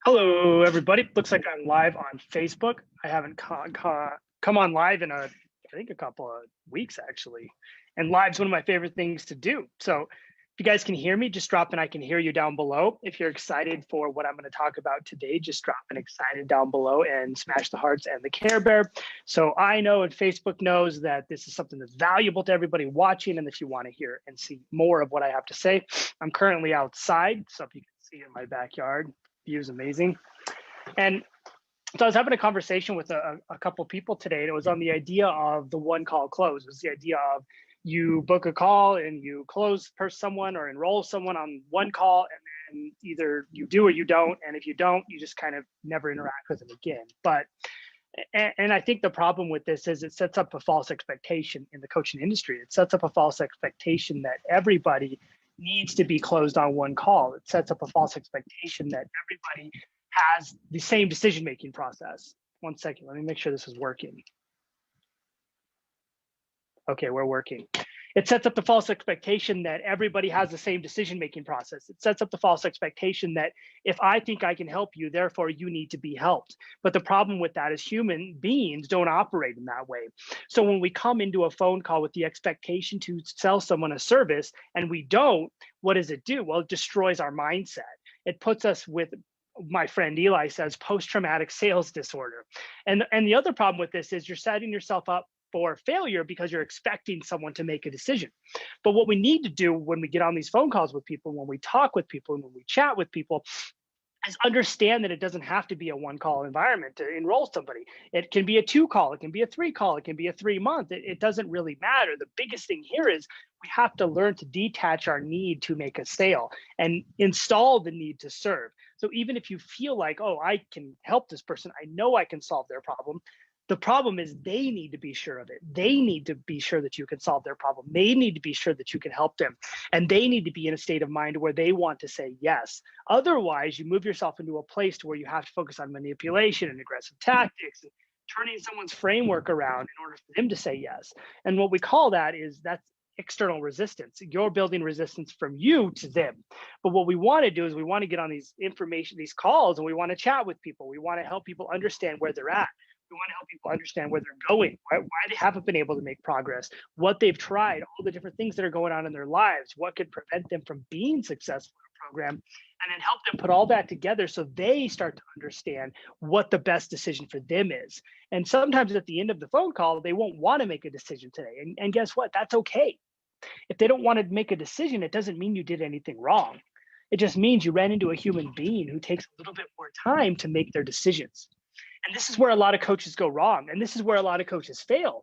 Hello, everybody. Looks like I'm live on Facebook. I haven't come on live in I think a couple of weeks actually. And live's one of my favorite things to do. So if you guys can hear me, just drop an I can hear you down below. If you're excited for what I'm going to talk about today, just drop an excited down below and smash the hearts and the Care Bear. So I know and Facebook knows that this is something that's valuable to everybody watching. And if you want to hear and see more of what I have to say, I'm currently outside. So if you can see in my backyard, view is amazing. And so I was having a conversation with a couple of people today, and it was on the idea of the one call close. It was the idea of you book a call and you close per someone or enroll someone on one call, and then either you do or you don't. And if you don't, you just kind of never interact with them again. And I think the problem with this is it sets up a false expectation in the coaching industry. It sets up a false expectation that everybody needs to be closed on one call. It sets up a false expectation that everybody has the same decision-making process. One second, let me make sure this is working. Okay, we're working. It sets up the false expectation that everybody has the same decision-making process. It sets up the false expectation that if I think I can help you, therefore you need to be helped. But the problem with that is human beings don't operate in that way. So when we come into a phone call with the expectation to sell someone a service and we don't, what does it do? Well, it destroys our mindset. It puts us with, my friend Eli says, post-traumatic sales disorder. And the other problem with this is you're setting yourself up for failure because you're expecting someone to make a decision. But what we need to do when we get on these phone calls with people, when we talk with people, and when we chat with people, is understand that it doesn't have to be a one call environment to enroll somebody. It can be a 2 call, it can be a 3 call, it can be a 3 month. It doesn't really matter. The biggest thing here is we have to learn to detach our need to make a sale and install the need to serve. So even if you feel like, oh, I can help this person, I know I can solve their problem. The problem is they need to be sure of it. They need to be sure that you can solve their problem. They need to be sure that you can help them. And they need to be in a state of mind where they want to say yes. Otherwise, you move yourself into a place to where you have to focus on manipulation and aggressive tactics and turning someone's framework around in order for them to say yes. And what we call that's external resistance. You're building resistance from you to them. But what we want to do is we want to get on these calls, and we want to chat with people. We want to help people understand where they're at. We want to help people understand where they're going, why they haven't been able to make progress, what they've tried, all the different things that are going on in their lives, what could prevent them from being successful in a program, and then help them put all that together so they start to understand what the best decision for them is. And sometimes at the end of the phone call, they won't want to make a decision today. And guess what? That's okay. If they don't want to make a decision, it doesn't mean you did anything wrong. It just means you ran into a human being who takes a little bit more time to make their decisions. And this is where a lot of coaches go wrong. And this is where a lot of coaches fail.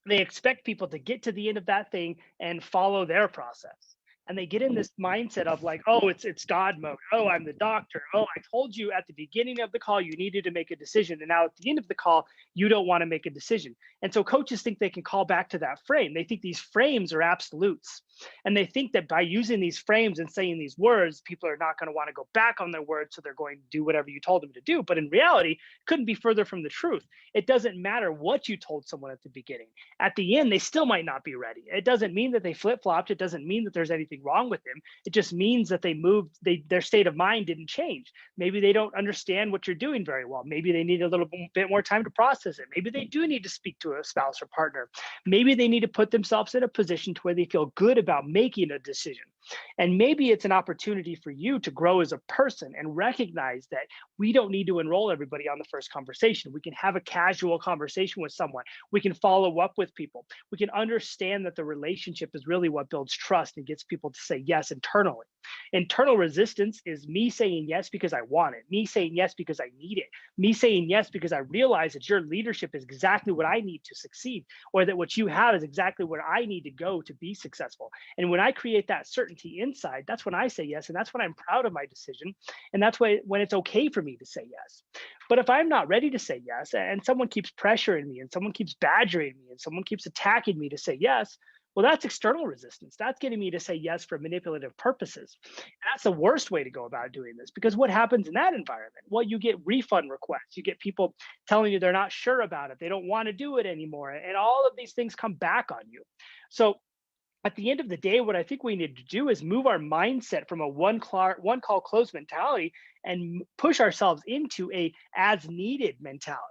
They expect people to get to the end of that thing and follow their process. And they get in this mindset of like, oh, it's God mode. Oh, I'm the doctor. Oh, I told you at the beginning of the call you needed to make a decision. And now at the end of the call, you don't want to make a decision. And so coaches think they can call back to that frame. They think these frames are absolutes. And they think that by using these frames and saying these words, people are not going to want to go back on their words. So they're going to do whatever you told them to do. But in reality, couldn't be further from the truth. It doesn't matter what you told someone at the beginning. At the end, they still might not be ready. It doesn't mean that they flip-flopped. It doesn't mean that there's anything wrong with them. It just means that they moved, their state of mind didn't change. Maybe they don't understand what you're doing very well. Maybe they need a little bit more time to process it. Maybe they do need to speak to a spouse or partner. Maybe they need to put themselves in a position to where they feel good about making a decision. And maybe it's an opportunity for you to grow as a person and recognize that we don't need to enroll everybody on the first conversation. We can have a casual conversation with someone. We can follow up with people. We can understand that the relationship is really what builds trust and gets people to say yes internally. Internal resistance is me saying yes because I want it, me saying yes because I need it, me saying yes because I realize that your leadership is exactly what I need to succeed, or that what you have is exactly where I need to go to be successful. And when I create that certainty inside, that's when I say yes, and that's when I'm proud of my decision, and that's when it's okay for me to say yes. But if I'm not ready to say yes, and someone keeps pressuring me, and someone keeps badgering me, and someone keeps attacking me to say yes, well, that's external resistance. That's getting me to say yes for manipulative purposes. And that's the worst way to go about doing this, because what happens in that environment? Well, you get refund requests. You get people telling you they're not sure about it. They don't want to do it anymore. And all of these things come back on you. So At the end of the day, what I think we need to do is move our mindset from a one call close mentality and push ourselves into a as needed mentality.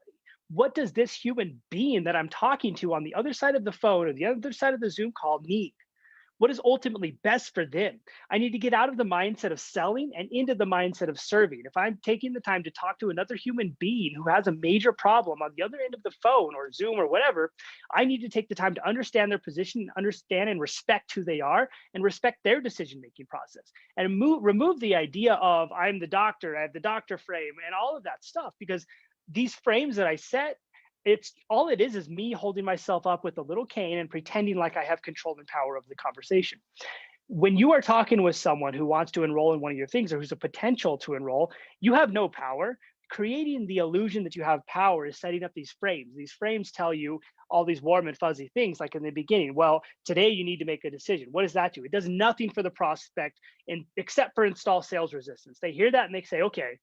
What does this human being that I'm talking to on the other side of the phone or the other side of the Zoom call need? What is ultimately best for them? I need to get out of the mindset of selling and into the mindset of serving. If I'm taking the time to talk to another human being who has a major problem on the other end of the phone or Zoom or whatever, I need to take the time to understand their position, understand and respect who they are, and respect their decision-making process. And remove the idea of I'm the doctor, I have the doctor frame, and all of that stuff, because these frames that I set, it's all it is me holding myself up with a little cane and pretending like I have control and power of the conversation. When you are talking with someone who wants to enroll in one of your things or who's a potential to enroll, you have no power. Creating the illusion that you have power is setting up these frames. These frames tell you all these warm and fuzzy things, like in the beginning. Well, today you need to make a decision. What does that do? It does nothing for the prospect except for install sales resistance. They hear that and they say, okay,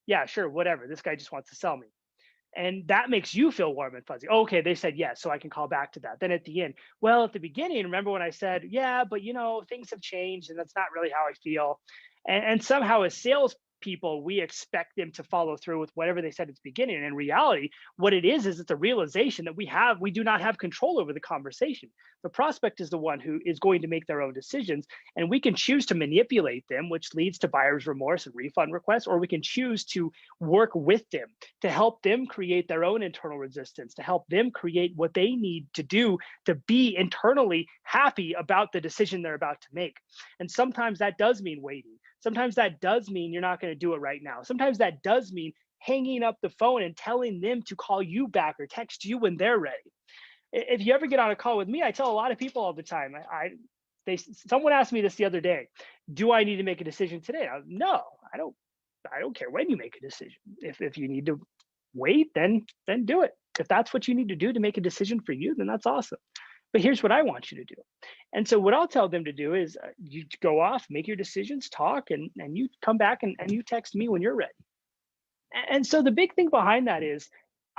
yeah, sure, whatever. This guy just wants to sell me. And that makes you feel warm and fuzzy. Okay, they said yes, so I can call back to that. Then at the end, well, at the beginning, remember when I said, yeah, but things have changed and that's not really how I feel. And somehow as salespeople, we expect them to follow through with whatever they said at the beginning. And in reality, what it is it's a realization that we do not have control over the conversation. The prospect is the one who is going to make their own decisions, and we can choose to manipulate them, which leads to buyer's remorse and refund requests, or we can choose to work with them to help them create their own internal resistance, to help them create what they need to do to be internally happy about the decision they're about to make. And sometimes that does mean waiting. Sometimes that does mean you're not going to do it right now. Sometimes that does mean hanging up the phone and telling them to call you back or text you when they're ready. If you ever get on a call with me, I tell a lot of people all the time, someone asked me this the other day, do I need to make a decision today? No, I don't care when you make a decision. If you need to wait, then do it. If that's what you need to do to make a decision for you, then that's awesome. But here's what I want you to do. And so what I'll tell them to do is you go off, make your decisions, talk, and you come back and you text me when you're ready. And so the big thing behind that is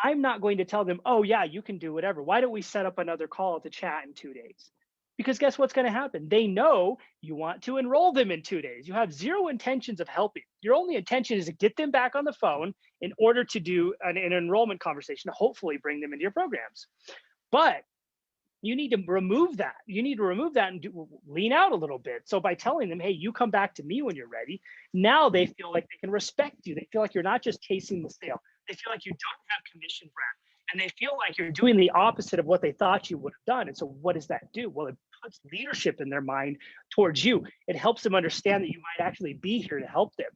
I'm not going to tell them, oh yeah, you can do whatever. Why don't we set up another call to chat in 2 days? Because guess what's going to happen? They know you want to enroll them in 2 days. You have zero intentions of helping. Your only intention is to get them back on the phone in order to do an enrollment conversation, to hopefully bring them into your programs. But you need to remove that. You need to remove that and lean out a little bit. So by telling them, hey, you come back to me when you're ready, now they feel like they can respect you. They feel like you're not just chasing the sale. They feel like you don't have commission for it. And they feel like you're doing the opposite of what they thought you would have done. And so what does that do? Well, it puts leadership in their mind towards you. It helps them understand that you might actually be here to help them.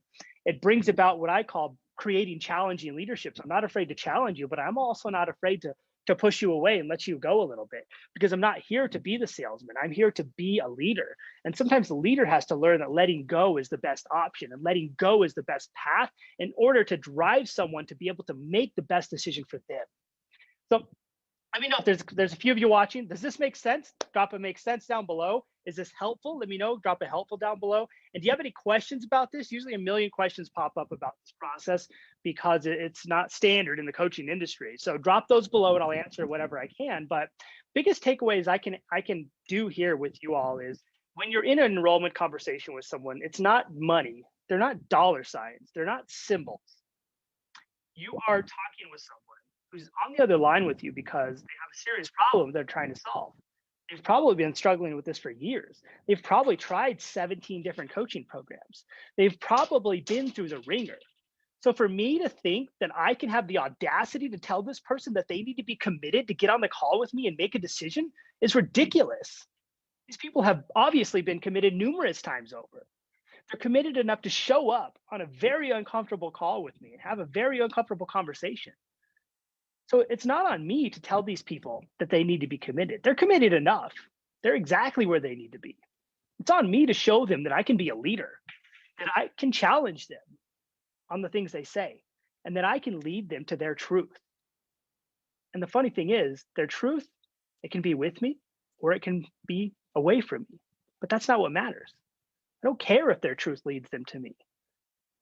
It brings about what I call creating challenging leadership. So I'm not afraid to challenge you, but I'm also not afraid to push you away and let you go a little bit, because I'm not here to be the salesman. I'm here to be a leader. And sometimes the leader has to learn that letting go is the best option and letting go is the best path in order to drive someone to be able to make the best decision for them. So let me know if there's a few of you watching. Does this make sense? Drop a makes sense down below. Is this helpful? Let me know. Drop a helpful down below. And do you have any questions about this? Usually a million questions pop up about this process because it's not standard in the coaching industry. So drop those below and I'll answer whatever I can. But biggest takeaways I can do here with you all is when you're in an enrollment conversation with someone, it's not money. They're not dollar signs. They're not symbols. You are talking with someone who's on the other line with you because they have a serious problem they're trying to solve. They've probably been struggling with this for years. They've probably tried 17 different coaching programs. They've probably been through the ringer. So for me to think that I can have the audacity to tell this person that they need to be committed to get on the call with me and make a decision is ridiculous. These people have obviously been committed numerous times over. They're committed enough to show up on a very uncomfortable call with me and have a very uncomfortable conversation. So it's not on me to tell these people that they need to be committed. They're committed enough. They're exactly where they need to be. It's on me to show them that I can be a leader, that I can challenge them on the things they say, and that I can lead them to their truth. And the funny thing is, their truth, it can be with me or it can be away from me, but that's not what matters. I don't care if their truth leads them to me.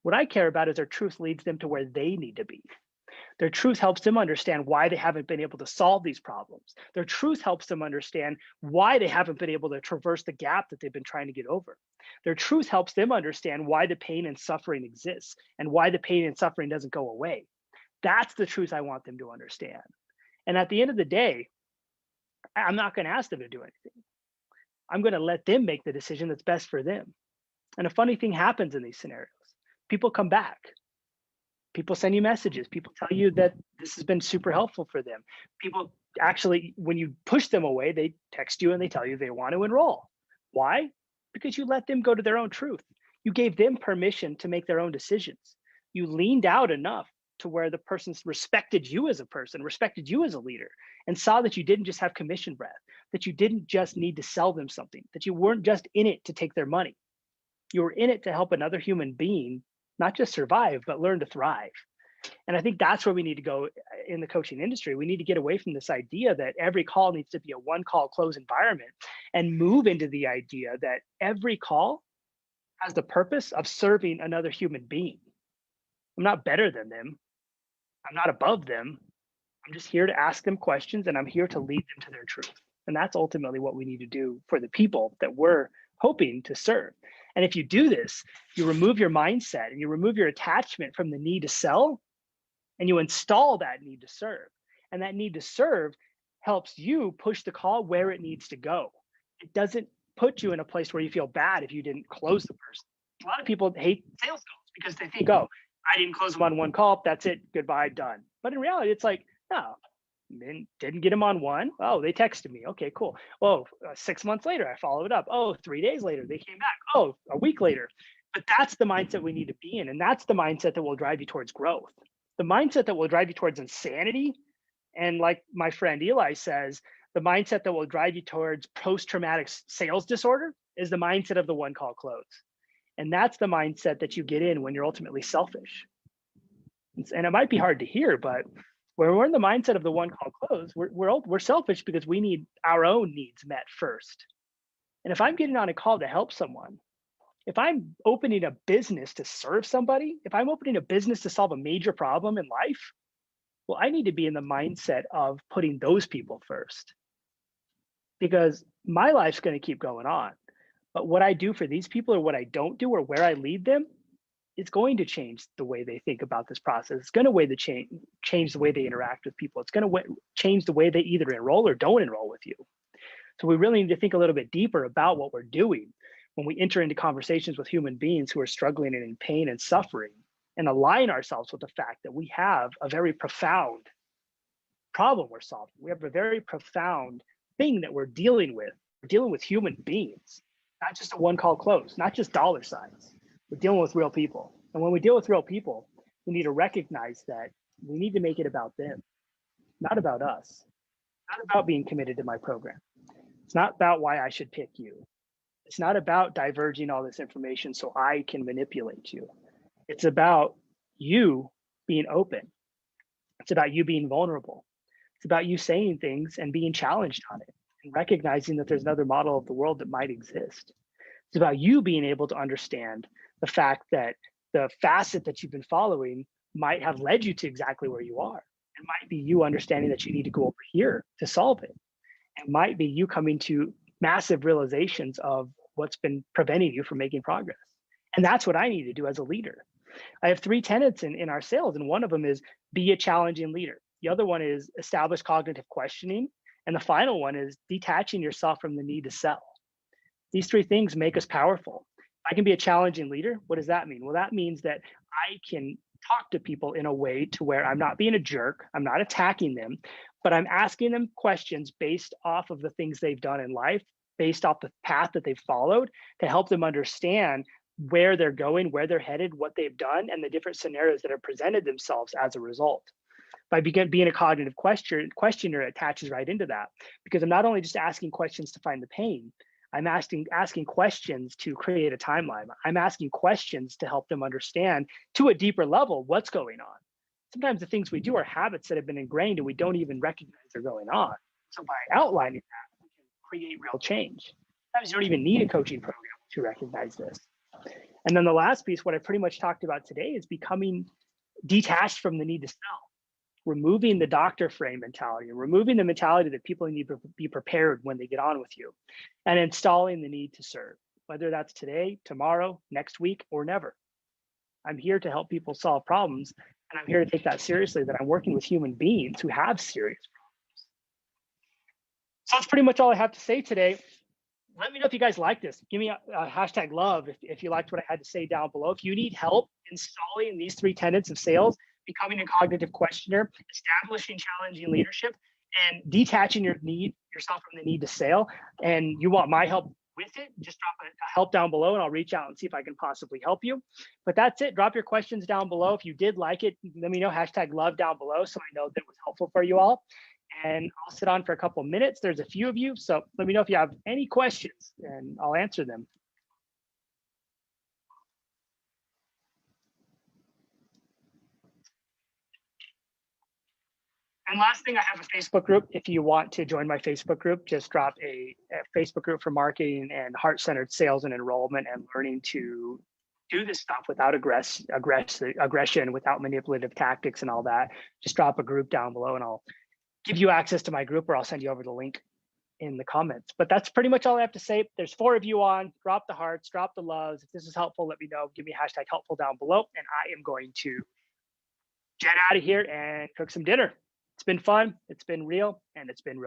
What I care about is their truth leads them to where they need to be. Their truth helps them understand why they haven't been able to solve these problems. Their truth helps them understand why they haven't been able to traverse the gap that they've been trying to get over. Their truth helps them understand why the pain and suffering exists and why the pain and suffering doesn't go away. That's the truth I want them to understand. And at the end of the day, I'm not going to ask them to do anything. I'm going to let them make the decision that's best for them. And a funny thing happens in these scenarios. People come back. People send you messages. People tell you that this has been super helpful for them. People actually, when you push them away, they text you and they tell you they want to enroll. Why? Because you let them go to their own truth. You gave them permission to make their own decisions. You leaned out enough to where the person respected you as a person, respected you as a leader, and saw that you didn't just have commission breath, that you didn't just need to sell them something, that you weren't just in it to take their money. You were in it to help another human being not just survive, but learn to thrive. And I think that's where we need to go in the coaching industry. We need to get away from this idea that every call needs to be a one call close environment and move into the idea that every call has the purpose of serving another human being. I'm not better than them. I'm not above them. I'm just here to ask them questions and I'm here to lead them to their truth. And that's ultimately what we need to do for the people that we're hoping to serve. And if you do this, you remove your mindset and you remove your attachment from the need to sell and you install that need to serve. And that need to serve helps you push the call where it needs to go. It doesn't put you in a place where you feel bad if you didn't close the person. A lot of people hate sales calls because they think, oh, I didn't close them on one call. That's it. Goodbye. Done. But in reality, it's like, no, didn't get them on one. Oh, they texted me. Okay, cool. Oh, 6 months later, I followed up. Oh, 3 days later, they came back. Oh, a week later. But that's the mindset we need to be in. And that's the mindset that will drive you towards growth. The mindset that will drive you towards insanity. And like my friend Eli says, the mindset that will drive you towards post-traumatic sales disorder is the mindset of the one call close. And that's the mindset that you get in when you're ultimately selfish. And it might be hard to hear, but when we're in the mindset of the one call close, we're selfish because we need our own needs met first. And if I'm getting on a call to help someone, if I'm opening a business to serve somebody, if I'm opening a business to solve a major problem in life, well, I need to be in the mindset of putting those people first. Because my life's going to keep going on. But what I do for these people or what I don't do or where I lead them, it's going to change the way they think about this process. It's going to change the way they interact with people. It's going to change the way they either enroll or don't enroll with you. So we really need to think a little bit deeper about what we're doing when we enter into conversations with human beings who are struggling and in pain and suffering, and align ourselves with the fact that we have a very profound problem we're solving. We have a very profound thing that we're dealing with. We're dealing with human beings, not just a one call close, not just dollar signs. We're dealing with real people. And when we deal with real people, we need to recognize that we need to make it about them, not about us. Not about being committed to my program. It's not about why I should pick you. It's not about diverging all this information so I can manipulate you. It's about you being open. It's about you being vulnerable. It's about you saying things and being challenged on it and recognizing that there's another model of the world that might exist. It's about you being able to understand the fact that the facet that you've been following might have led you to exactly where you are. It might be you understanding that you need to go over here to solve it. It might be you coming to massive realizations of what's been preventing you from making progress. And that's what I need to do as a leader. I have 3 tenets in our sales, and one of them is be a challenging leader. The other one is establish cognitive questioning. And the final one is detaching yourself from the need to sell. These 3 things make us powerful. I can be a challenging leader. What does that mean? Well, that means that I can talk to people in a way to where I'm not being a jerk. I'm not attacking them, but I'm asking them questions based off of the things they've done in life, based off the path that they've followed, to help them understand where they're going, where they're headed, what they've done, and the different scenarios that have presented themselves as a result. By being a cognitive questioner attaches right into that, because I'm not only just asking questions to find the pain, I'm asking questions to create a timeline. I'm asking questions to help them understand to a deeper level what's going on. Sometimes the things we do are habits that have been ingrained and we don't even recognize they're going on. So by outlining that, we can create real change. Sometimes you don't even need a coaching program to recognize this. And then the last piece, what I pretty much talked about today, is becoming detached from the need to sell. removing the doctor frame mentality, removing the mentality that people need to be prepared when they get on with you, and installing the need to serve, whether that's today, tomorrow, next week, or never. I'm here to help people solve problems, and I'm here to take that seriously, that I'm working with human beings who have serious problems. So that's pretty much all I have to say today. Let me know if you guys like this. Give me a hashtag love if you liked what I had to say down below. If you need help installing these 3 tenets of sales, becoming a cognitive questioner, establishing challenging leadership, and detaching yourself from the need to sell, and you want my help with it, just drop a help down below and I'll reach out and see if I can possibly help you. But that's it. Drop your questions down below. If you did like it, let me know, hashtag love down below, so I know that it was helpful for you all. And I'll sit on for a couple of minutes. There's a few of you, so let me know if you have any questions and I'll answer them. And last thing, I have a Facebook group. If you want to join my Facebook group, just drop a Facebook group for marketing and heart-centered sales and enrollment and learning to do this stuff without aggression, without manipulative tactics and all that. Just drop a group down below and I'll give you access to my group, or I'll send you over the link in the comments. But that's pretty much all I have to say. There's 4 of you on. Drop the hearts, drop the loves. If this is helpful, let me know. Give me hashtag helpful down below, and I am going to jet out of here and cook some dinner. It's been fun, it's been real, and it's been real